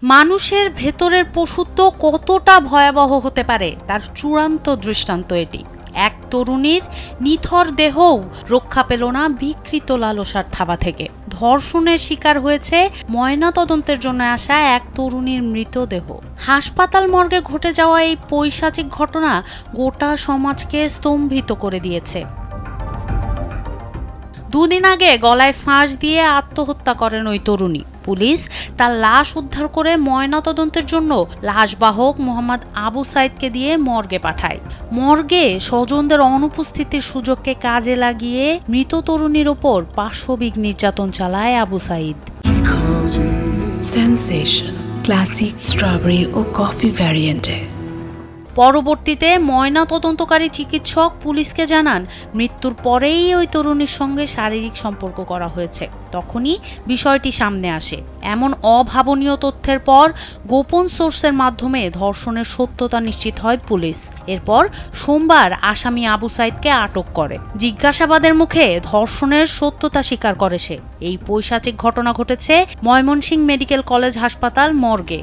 মানুষের ভেতরের পশুত্ব কতটা ভয়াবহ হতে পারে তার চূড়ান্ত দৃষ্টান্ত এটি। এক তরুণীর নিথর দেহও রক্ষা পেল না বিকৃত লালসার থাবা থেকে। ধর্ষণের শিকার হয়েছে ময়নাতদন্তের জন্য আসা এক তরুণীর মৃতদেহ। হাসপাতাল মর্গে ঘটে যাওয়া এই পৈশাচিক ঘটনা গোটা সমাজকে স্তম্ভিত করে দিয়েছে। দুদিন আগে গলায় ফাঁস দিয়ে আত্মহত্যা করেন ওই তরুণী। পুলিশ তার লাশ উদ্ধার করে ময়নাতদন্তের জন্য লাশবাহক মোহাম্মদ আবু সাইদকে দিয়ে মর্গে পাঠায়। মর্গে স্বজনদের অনুপস্থিতির সুযোগকে কাজে লাগিয়ে মৃত তরুণীর ওপর পাশবিক নির্যাতন চালায় Abu Sayeed. Sensation classic strawberry ও কফি ভ্যারিয়েন্টে। পরবর্তীতে ময়নাতদন্তকারী চিকিৎসক পুলিশকে জানান মৃত্যুর পরেই ওই তরুণীর সঙ্গে শারীরিক সম্পর্ক করা হয়েছে। তখনই বিষয়টি সামনে আসে। এমন অভাবনীয় তথ্যের পর গোপন সোর্সের মাধ্যমে ধর্ষণের সত্যতা নিশ্চিত হয় পুলিশ। এরপর সোমবার আসামি আবু সাইদকে আটক করে। জিজ্ঞাসাবাদের মুখে ধর্ষণের সত্যতা স্বীকার করে সে। এই পৈশাচিক ঘটনা ঘটেছে ময়মনসিংহ মেডিকেল কলেজ হাসপাতাল মর্গে।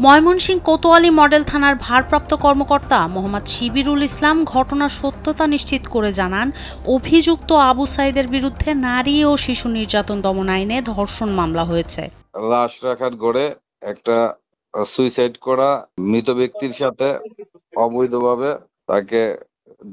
ময়মনসিংহ কোতোয়ালি মডেল থানার ভারপ্রাপ্ত কর্মকর্তা মোহাম্মদ শিবিরুল ইসলাম ঘটনার সত্যতা নিশ্চিত করে জানান, অভিযুক্ত আবু সাইদের বিরুদ্ধে নারী ও শিশু নির্যাতন দমন আইনে ধর্ষণ মামলা হয়েছে। লাশ রাখার গড়ে একটা সুইসাইড করা মৃত ব্যক্তির সাথে অবৈধভাবে তাকে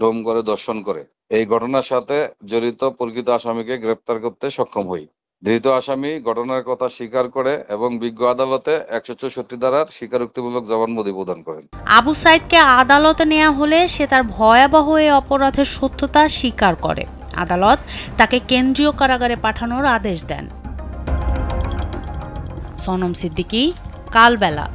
ডোম করে ধর্ষণ করে এই ঘটনার সাথে জড়িত প্রকৃত আসামিকে গ্রেপ্তার করতে সক্ষম হই। ধৃত আসামি ঘটনার কথা স্বীকার করে এবং বিজ্ঞ আদালতে 164 ধারার স্বীকারোক্তিমূলক জবানবন্দি প্রদান করেন। আবু সাইদকে আদালতে নেওয়া হলে সে তার ভয়াবহ এই অপরাধের সত্যতা স্বীকার করে। আদালত তাকে কেন্দ্রীয় কারাগারে পাঠানোর আদেশ দেন। সনম সিদ্দিকী, কালবেলা।